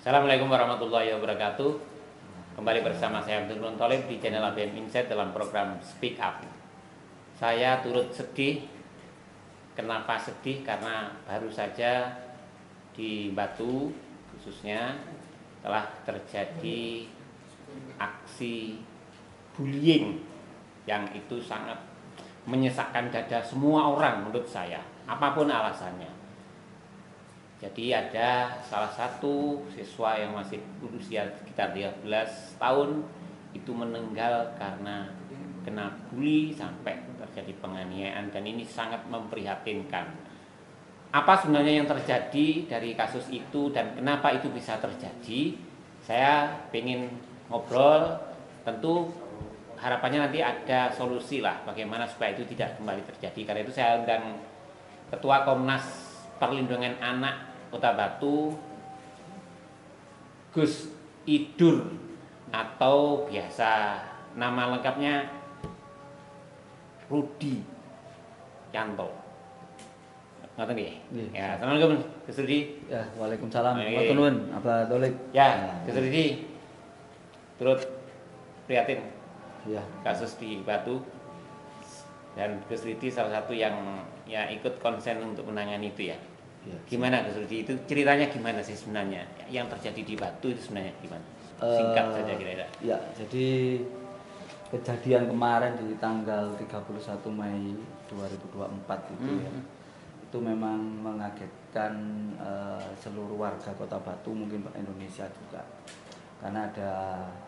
Assalamualaikum warahmatullahi wabarakatuh. Kembali bersama saya Abdul Muntolib di channel ABM Insight dalam program Speak Up. Saya turut sedih. Kenapa sedih? Karena baru saja di Batu khususnya telah terjadi aksi bullying yang itu sangat menyesakkan dada semua orang menurut saya, apapun alasannya. Jadi ada salah satu siswa yang masih berusia sekitar 13 tahun itu meninggal karena kena bully sampai terjadi penganiayaan, dan ini sangat memprihatinkan. Apa sebenarnya yang terjadi dari kasus itu dan kenapa itu bisa terjadi? Saya ingin ngobrol, tentu harapannya nanti ada solusi lah bagaimana supaya itu tidak kembali terjadi. Karena itu saya undang Ketua Komnas Perlindungan Anak Kota Batu, Gus Idur, atau biasa nama lengkapnya Rudi Yanto. Ngoten nggih. Ya, assalamualaikum Gus Rudi. Ya, waalaikumsalam. Nuwun, Abah Tolik. Ya, Gus Rudi turut prihatin Ya. kasus di Batu, dan Gus Rudi salah satu yang ya ikut konsen untuk menangani itu ya. Ya. Gimana Gus Rudi, itu ceritanya gimana sih sebenarnya yang terjadi di Batu itu sebenarnya gimana? Singkat saja kira-kira. Ya, jadi kejadian kemarin di tanggal 31 Mei 2024 itu ya, itu memang mengagetkan seluruh warga Kota Batu, mungkin Indonesia juga, karena ada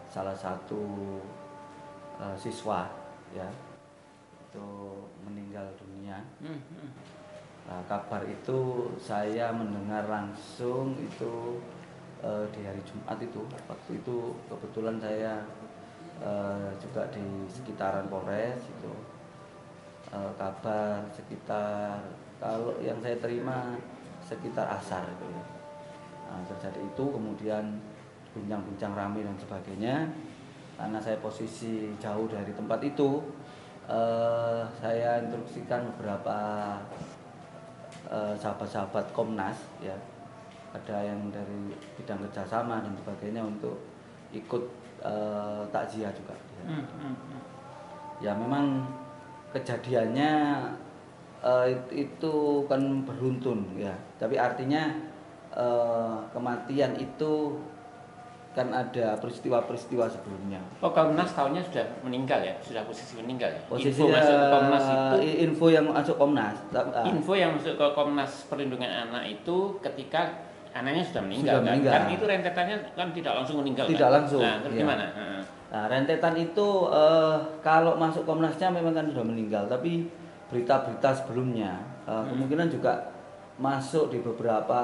salah satu siswa ya itu meninggal dunia. Nah, kabar itu saya mendengar langsung itu di hari Jumat itu. Waktu itu kebetulan saya juga di sekitaran Polres itu. Kabar sekitar, kalau yang saya terima sekitar asar itu ya. Nah, terjadi itu, kemudian bincang-bincang ramai dan sebagainya. Karena saya posisi jauh dari tempat itu, saya instruksikan beberapa sahabat-sahabat Komnas ya, ada yang dari bidang kerjasama dan sebagainya untuk ikut takziah juga ya. Ya memang kejadiannya itu kan beruntun ya, tapi artinya kematian itu kan ada peristiwa-peristiwa sebelumnya. Oh, Komnas tahunnya sudah meninggal ya, sudah posisi meninggal ya. Posisi Info masuk ke Komnas itu, info yang masuk Komnas. info yang masuk ke Komnas Perlindungan Anak itu ketika anaknya sudah meninggal, Sudah meninggal. Kan itu rentetannya kan tidak langsung meninggal. Tidak kan? langsung. Nah, terus Iya. gimana? Nah, rentetan itu kalau masuk Komnasnya memang kan sudah meninggal, tapi berita-berita sebelumnya kemungkinan juga masuk di beberapa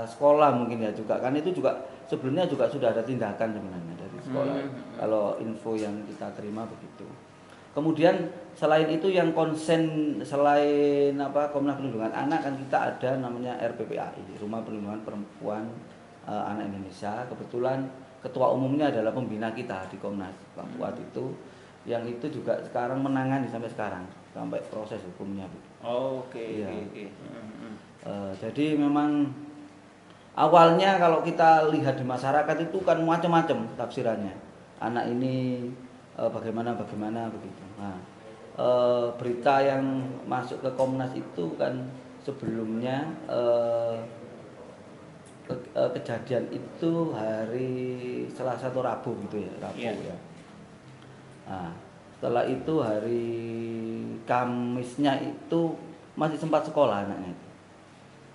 sekolah mungkin ya juga, kan itu juga sebelumnya juga sudah ada tindakan sebenarnya dari sekolah. Kalau info yang kita terima begitu. Kemudian selain itu yang konsen, selain Komnas Perlindungan Anak, kan kita ada namanya RPPAI, Rumah Perlindungan Perempuan Anak Indonesia. Kebetulan ketua umumnya adalah pembina kita di Komnas, Pak Fuad itu, yang itu juga sekarang menangani sampai sekarang, sampai proses hukumnya. Oke. Iya. Jadi memang awalnya kalau kita lihat di masyarakat itu kan macam-macam tafsirannya. Anak ini bagaimana begitu. Nah, berita yang masuk ke Komnas itu kan sebelumnya kejadian itu hari Selasa atau Rabu gitu ya, Rabu ya. Nah, setelah itu hari Kamisnya itu masih sempat sekolah anaknya itu.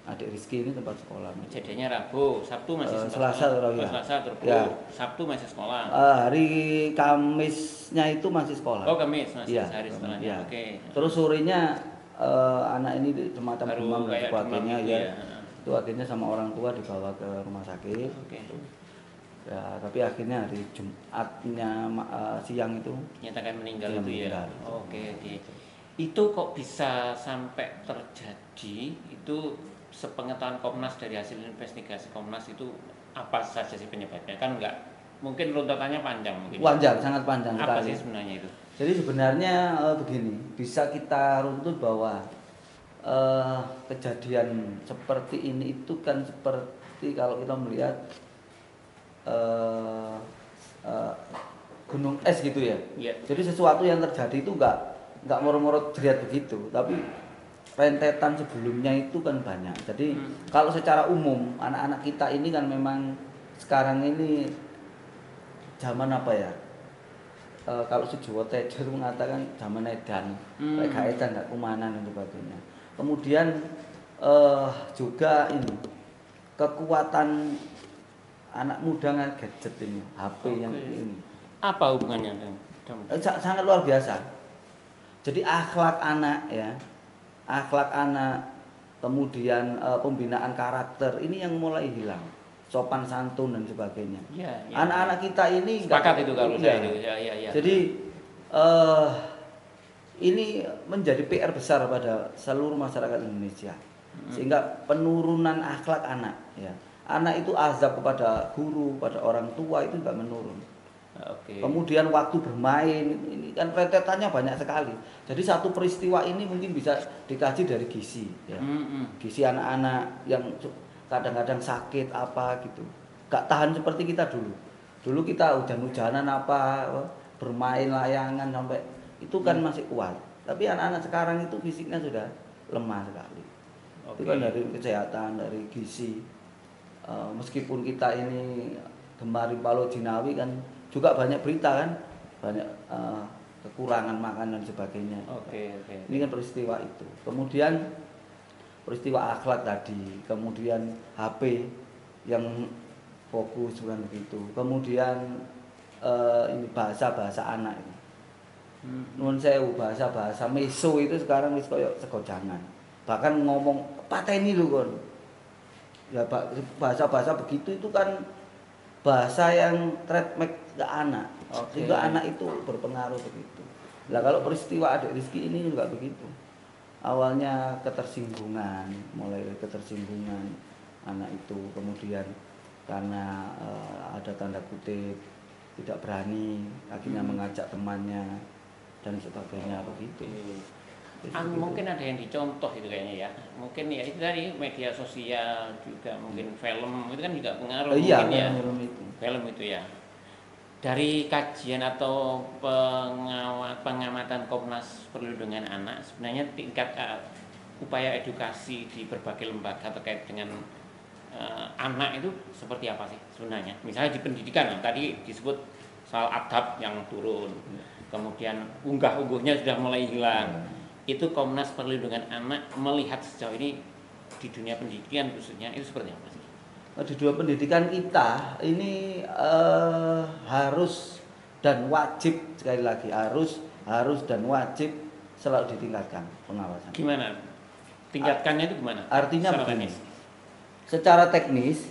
Adik Rizky ini tempat sekolah. Kejadiannya Rabu, Sabtu masih Selasa sekolah. ya. Selasa Rabu, Ya. Sabtu masih sekolah. Hari Kamisnya itu masih sekolah. Oh, Kamis masih Ya, sehari setelahnya. ya. Oke. Terus sorenya anak ini semacam Baru demam dan kayak sebagainya demam gitu ya. ya. Itu akhirnya sama orang tua dibawa ke rumah sakit. Oke. Ya, tapi akhirnya hari Jumatnya siang itu Nyatakan meninggal Iya, itu ya. meninggal. Oke. Itu kok bisa sampai terjadi? Itu sepengetahuan Komnas, dari hasil investigasi Komnas itu apa saja sih penyebabnya? Kan enggak mungkin runtutannya panjang mungkin. panjang, sangat panjang Apa sekali. sih sebenarnya itu? Jadi sebenarnya begini, bisa kita runtut bahwa kejadian seperti ini itu kan seperti kalau kita melihat eh, eh, gunung es gitu ya. Iya. Jadi sesuatu yang terjadi itu nggak moro-moro jeriat begitu, tapi rentetan sebelumnya itu kan banyak. Jadi kalau secara umum anak-anak kita ini kan memang sekarang ini zaman apa ya? Kalau Sujiwo Tejo mengatakan zaman edan, kayak gak edan gak kumanan dan sebagainya. Kemudian juga ini kekuatan anak muda dengan gadget ini, HP yang ini. Apa hubungannya? Sangat luar biasa. Jadi akhlak anak ya, akhlak anak, kemudian pembinaan karakter ini yang mulai hilang, sopan santun dan sebagainya. Ya, ya. Anak-anak kita ini sepakat itu kalau saya itu. Ya. Jadi ini menjadi PR besar pada seluruh masyarakat Indonesia, sehingga penurunan akhlak anak ya. Anak itu azab kepada guru, pada orang tua itu nggak menurun. Kemudian waktu bermain ini kan rentetannya banyak sekali. Jadi satu peristiwa ini mungkin bisa dikaji dari gizi ya. Gizi anak-anak yang kadang-kadang sakit apa gitu. Gak tahan seperti kita dulu. Dulu kita hujan-hujanan apa, bermain layangan sampai itu kan masih kuat. Tapi anak-anak sekarang itu fisiknya sudah lemah sekali. Itu kan dari kesehatan, dari gizi. Meskipun kita ini gemari Palo Jinawi kan juga banyak berita kan, banyak kekurangan makan dan sebagainya. Ini kan peristiwa itu. Kemudian peristiwa akhlak tadi, kemudian HP yang fokus bukan begitu. Kemudian ini bahasa-bahasa anak ini. Nuwun sewu, bahasa-bahasa meso itu sekarang wis koyo segojangan. Bahkan ngomong pateni lho kon. Ya bahasa-bahasa begitu itu kan bahasa yang trademark ke anak. Sehingga anak itu berpengaruh begitu. Nah kalau peristiwa adik Rizky ini juga begitu. Awalnya ketersinggungan, mulai dari ketersinggungan anak itu, kemudian karena ada tanda kutip tidak berani, akhirnya mengajak temannya dan sebagainya begitu. Mungkin ada yang dicontoh itu kayaknya ya. Mungkin ya itu dari media sosial juga, mungkin film itu kan juga pengaruh mungkin ya. Film itu ya. Dari kajian atau pengamatan Komnas Perlindungan Anak, sebenarnya tingkat upaya edukasi di berbagai lembaga terkait dengan anak itu seperti apa sih sebenarnya? Misalnya di pendidikan, tadi disebut soal adab yang turun, kemudian unggah-ungguhnya sudah mulai hilang. Itu Komnas Perlindungan Anak melihat sejauh ini di dunia pendidikan khususnya itu seperti apa sih? Di dunia pendidikan kita ini harus dan wajib, sekali lagi harus dan wajib selalu ditingkatkan pengawasan. Gimana? Tingkatkannya itu gimana? Artinya begini. Secara teknis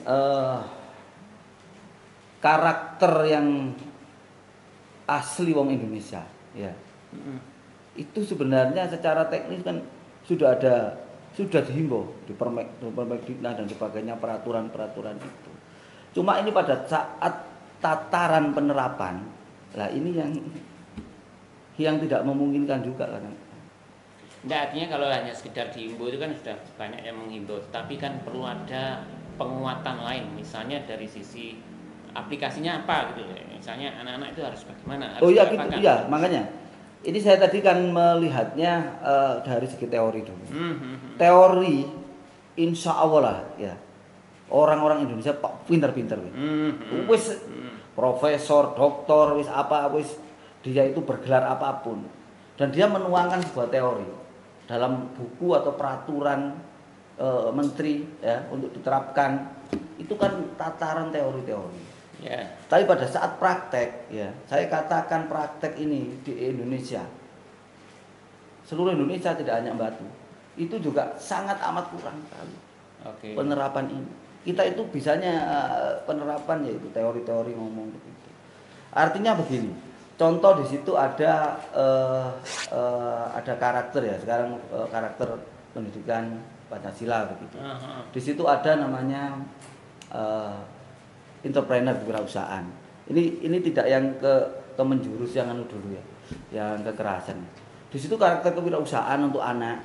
karakter yang asli wong Indonesia ya. Itu sebenarnya secara teknis kan sudah dihimbau di Permendiknas dan sebagainya, peraturan itu. Cuma ini pada saat tataran penerapan, lah ini yang tidak memungkinkan juga kan. Nah, artinya kalau hanya sekedar dihimbau itu kan sudah banyak yang menghimbau, tapi kan perlu ada penguatan lain, misalnya dari sisi aplikasinya apa gitu. Misalnya anak-anak itu harus bagaimana? Harus gitu, iya makanya. Ini saya tadi kan melihatnya dari segi teori dulu. Teori, insya Allah lah ya. Orang-orang Indonesia pinter-pinter. Wis profesor, doktor, wis apa, wis dia itu bergelar apapun. Dan dia menuangkan sebuah teori dalam buku atau peraturan menteri ya untuk diterapkan. Itu kan tataran teori-teori. Yeah. Tapi pada saat praktek, ya, saya katakan praktek ini di Indonesia, seluruh Indonesia tidak hanya Batu, itu juga sangat amat kurang sekali penerapan ini. Kita itu bisanya penerapan yaitu teori-teori ngomong begitu. Artinya begini, contoh di situ ada karakter ya, sekarang karakter pendidikan Pancasila begitu. Di situ ada namanya entrepreneur kewirausahaan. Ini tidak yang ke menjurus yang anu dulu ya, yang kekerasan. Di situ karakter kewirausahaan untuk anak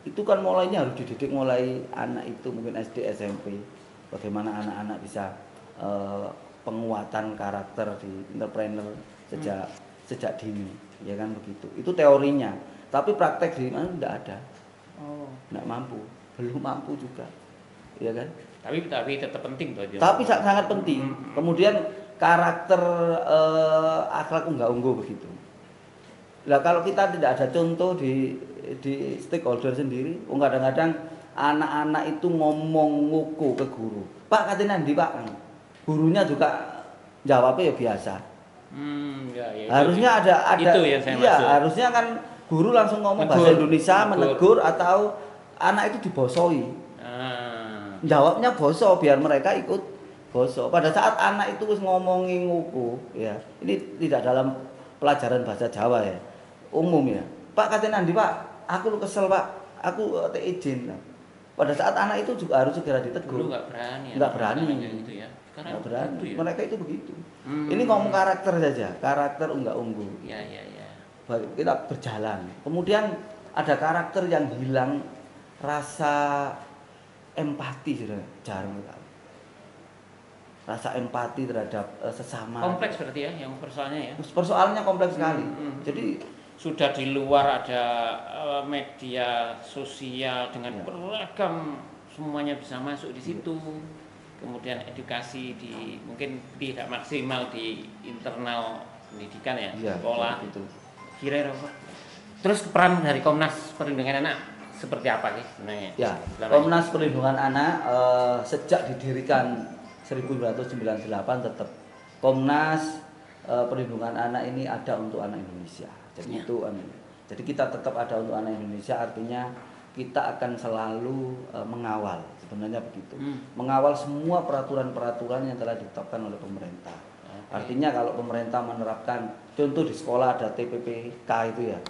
itu kan mulainya harus dididik mulai anak itu mungkin SD SMP. Bagaimana anak-anak bisa penguatan karakter di entrepreneur sejak dini, ya kan begitu. Itu teorinya. Tapi praktek di mana tidak ada. Oh. Tidak mampu, belum mampu juga, ya kan? Tapi tetap penting tuh. Tapi sangat penting. Kemudian karakter akhlak unggah-ungguh begitu. Lah kalau kita tidak ada contoh di stakeholder sendiri, kadang-kadang anak-anak itu ngomong nguku ke guru. Pak katanya nanti Pak, gurunya juga jawabnya ya biasa. Ya, harusnya ada itu yang saya maksud. Harusnya kan guru langsung ngomong bahasa Indonesia, menegur atau anak itu dibosoi. Jawabnya boso biar mereka ikut boso. Pada saat anak itu ngomongin nguku, ya ini tidak dalam pelajaran bahasa Jawa ya, umum ya. Pak katanya nanti Pak, aku kesel Pak, aku izin. Pada saat anak itu juga harus segera ditegur. Dulu nggak berani. Nggak berani. Gitu ya. Nggak berani. Itu ya? Mereka itu begitu. Ini ngomong karakter saja, karakter unggah-ungguh. Ya. Kita berjalan. Kemudian ada karakter yang hilang rasa empati, sudah jarang sekali. Rasa empati terhadap sesama. Kompleks berarti ya, yang persoalannya ya. Persoalannya kompleks sekali. Jadi sudah di luar ada media sosial dengan beragam, semuanya bisa masuk di situ. Kemudian edukasi mungkin tidak maksimal di internal pendidikan ya, sekolah. Itu. Kira-kira apa? Terus peran dari Komnas Perlindungan Anak seperti apa sih sebenarnya? Ya, Komnas Perlindungan Anak sejak didirikan 1998 tetap Komnas Perlindungan Anak ini ada untuk anak Indonesia. Jadi jadi kita tetap ada untuk anak Indonesia, artinya kita akan selalu mengawal, sebenarnya begitu. Mengawal semua peraturan-peraturan yang telah ditetapkan oleh pemerintah. Artinya kalau pemerintah menerapkan, contoh di sekolah ada TPPK itu ya,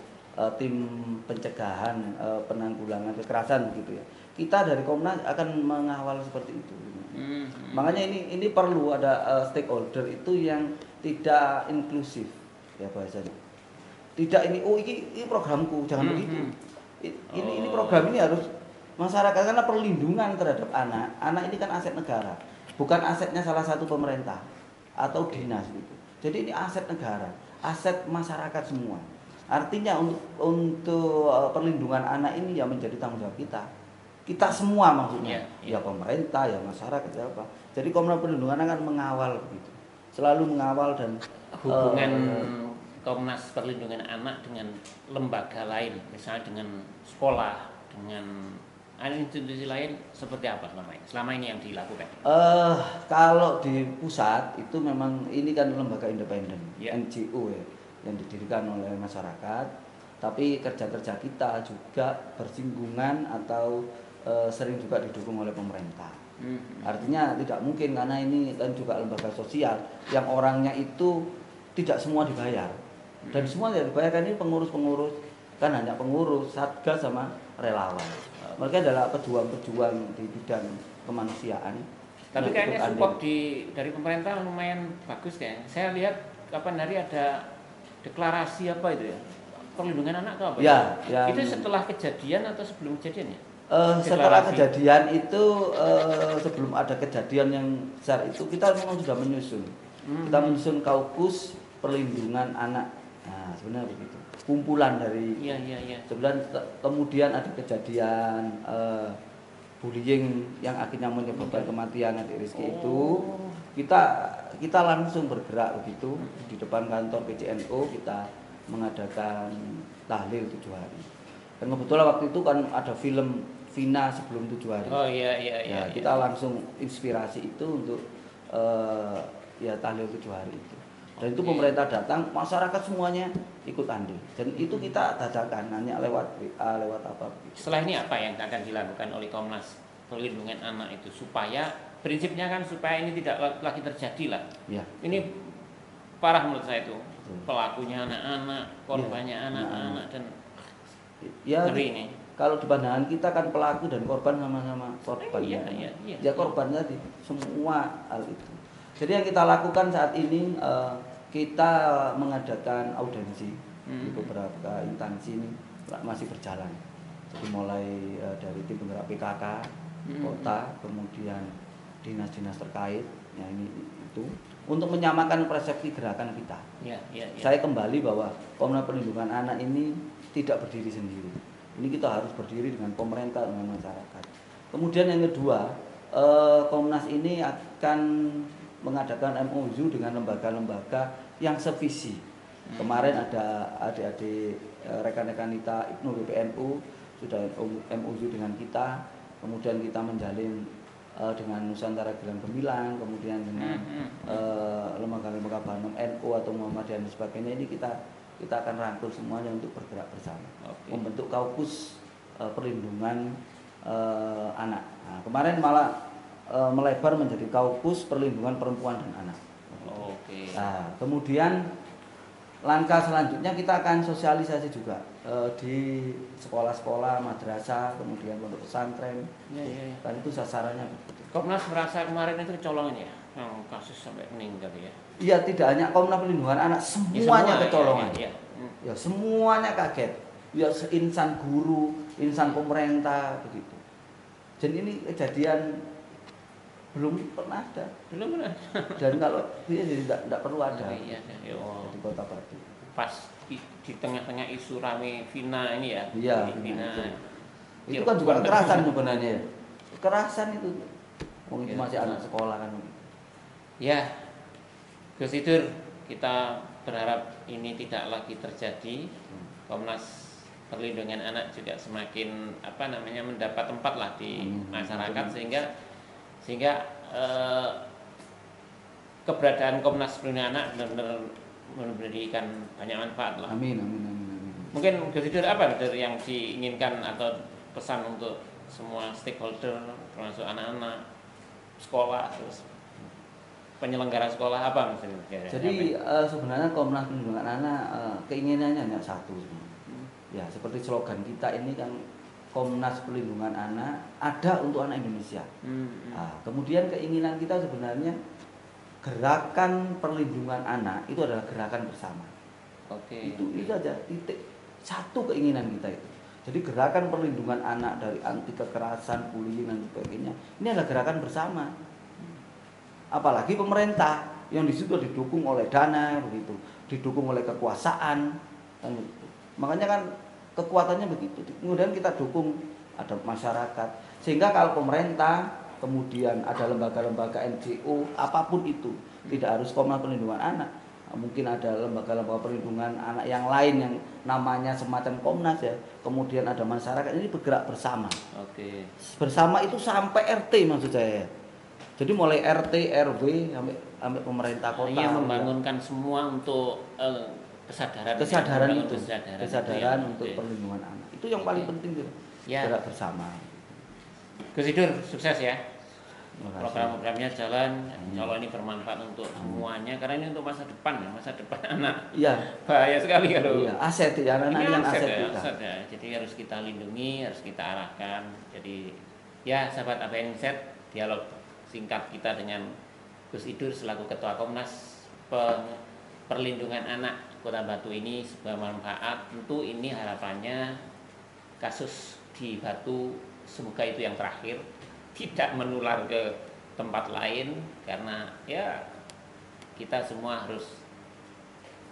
tim pencegahan penanggulangan kekerasan gitu ya. Kita dari Komnas akan mengawal seperti itu. Makanya ini perlu ada stakeholder itu yang tidak inklusif ya bahasanya. Tidak ini programku, jangan begitu. Ini program ini harus masyarakat, karena perlindungan terhadap anak. Anak ini kan aset negara, bukan asetnya salah satu pemerintah atau dinas gitu. Jadi ini aset negara, aset masyarakat semua. Artinya untuk perlindungan anak ini ya menjadi tanggung jawab kita. Kita semua maksudnya. Ya pemerintah, ya masyarakat, ya apa. Jadi Komnas Perlindungan akan mengawal begitu. Selalu mengawal dan hubungan Komnas Perlindungan Anak dengan lembaga lain, misalnya dengan sekolah, dengan institusi lain seperti apa selama ini yang dilakukan? Kalau di pusat itu memang ini kan lembaga independen, NGO ya, yang didirikan oleh masyarakat. Tapi kerja-kerja kita juga bersinggungan atau sering juga didukung oleh pemerintah. Artinya tidak mungkin, karena ini kan juga lembaga sosial yang orangnya itu tidak semua dibayar. Dan semua yang dibayarkan ini pengurus-pengurus, kan hanya pengurus, satgas sama relawan. Mereka adalah pejuang-pejuang di bidang kemanusiaan. Tapi kayaknya support dari pemerintah lumayan bagus kayaknya. Saya lihat kapan hari ada deklarasi apa itu ya? Perlindungan anak atau apa? Ya. Itu setelah kejadian atau sebelum kejadian ya? Setelah kejadian itu, sebelum ada kejadian yang besar itu, kita memang sudah menyusun. Kita menyusun kaukus perlindungan anak. Nah, sebenarnya begitu. Kumpulan dari. Sebenarnya kemudian ada kejadian bullying yang akhirnya menyebabkan kematian adik Rizky itu. Kita langsung bergerak begitu di depan kantor PCNO, kita mengadakan tahlil 7 hari. Dan kebetulan waktu itu kan ada film Vina sebelum 7 hari. Iya. Kita langsung inspirasi itu untuk tahlil 7 hari itu. Dan itu pemerintah datang, masyarakat semuanya ikut andil. Dan itu kita dadakan hanya lewat WA, lewat apa. Setelah ini apa yang akan dilakukan oleh Komnas Perlindungan Anak itu, supaya prinsipnya kan supaya ini tidak lagi terjadi lah. Ya. Ini parah menurut saya itu. Pelakunya anak-anak, korbannya anak-anak, dan ngeri ini. Kalau di pandangan kita kan pelaku dan korban sama-sama korban. Ya korban tadi, semua hal itu. Jadi yang kita lakukan saat ini, kita mengadakan audiensi di beberapa instansi ini masih berjalan. Jadi mulai dari tim penggerak PKK kota, kemudian dinas-dinas terkait, Ya ini itu untuk menyamakan persepsi gerakan kita. Ya, ya, ya. Saya kembali bahwa Komnas Perlindungan Anak ini tidak berdiri sendiri. Ini kita harus berdiri dengan pemerintah, dengan masyarakat. Kemudian yang kedua, Komnas ini akan mengadakan MOU dengan lembaga-lembaga yang sevisi. Kemarin ada adik-adik rekan-rekan kita IPNU BPNU sudah MOU dengan kita, kemudian kita menjalin dengan Nusantara Gilang Gemilang, kemudian dengan lembaga-lembaga BANOM NU atau Muhammadiyah dan sebagainya. Ini kita akan rangkul semuanya untuk bergerak bersama, membentuk kaukus perlindungan anak. Nah, kemarin malah melebar menjadi kaukus perlindungan perempuan dan anak. Nah, kemudian langkah selanjutnya kita akan sosialisasi juga di sekolah-sekolah, madrasah, kemudian pondok pesantren. Dan itu sasarannya begitu. Komnas merasa kemarin itu kecolongan ya, yang kasus sampai meninggal ya. Iya, tidak hanya Komnas Perlindungan Anak, semuanya kecolongan. Ya, semuanya kaget. Ya, insan guru, insan pemerintah begitu. Dan ini kejadian belum pernah ada. Dan kalau dia jadi tidak perlu ada. Di Kota Batu. Pas di tengah-tengah isu rame Vina ini ya. Iya, Vina. Itu kan juga kekerasan sebenarnya. Kekerasan itu. Mungkin masih anak sekolah kan. Ya, Gus Idur, kita berharap ini tidak lagi terjadi. Komnas Perlindungan Anak juga semakin mendapat tempat lah di masyarakat sehingga keberadaan Komnas Perlindungan Anak benar-benar memberikan banyak manfaat lah. Amin. Mungkin Gus Idur apa yang diinginkan atau pesan untuk semua stakeholder termasuk anak-anak sekolah, terus penyelenggara sekolah apa misalnya? Jadi sebenarnya Komnas Perlindungan Anak keinginannya hanya satu. Ya, seperti slogan kita ini kan Komnas Perlindungan Anak ada untuk anak Indonesia. Nah, kemudian keinginan kita sebenarnya gerakan perlindungan anak itu adalah gerakan bersama. Itu aja titik satu keinginan kita itu. Jadi gerakan perlindungan anak dari anti kekerasan, bullying dan sebagainya ini adalah gerakan bersama. Apalagi pemerintah yang di situ didukung oleh dana begitu, didukung oleh kekuasaan dan begitu. Makanya kan kekuatannya begitu. Kemudian kita dukung ada masyarakat. Sehingga kalau pemerintah, kemudian ada lembaga-lembaga NGO, apapun itu, tidak harus Komnas Perlindungan Anak. Mungkin ada lembaga-lembaga perlindungan anak yang lain yang namanya semacam Komnas ya. Kemudian ada masyarakat, ini bergerak bersama. Bersama itu sampai RT maksud saya. Jadi mulai RT, RW sampai pemerintah kota. Hanya membangunkan semua untuk kesadaran untuk perlindungan anak. Itu yang paling penting tuh. Gerak bersama. Gus Idur, sukses ya. Program-programnya jalan, insya Allah ini bermanfaat untuk semuanya karena ini untuk masa depan anak. Iya. Bahaya sekali kalau. Iya, aset ya, anak-anak yang aset kita. Ya. Jadi harus kita lindungi, harus kita arahkan. Jadi ya sahabat APN Insight, dialog singkat kita dengan Gus Idur selaku Ketua Komnas Perlindungan Anak Kota Batu ini sebuah manfaat. Tentu ini harapannya kasus di Batu semoga itu yang terakhir, tidak menular ke tempat lain karena ya kita semua harus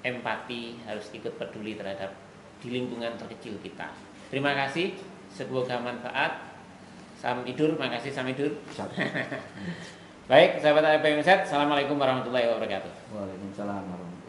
empati, harus ikut peduli terhadap di lingkungan terkecil kita. Terima kasih, semoga manfaat. Sam Idur, makasih Sam Idur. Baik, sahabat APN Insight, assalamualaikum warahmatullahi wabarakatuh. Waalaikumsalam warahmatullahi wabarakatuh.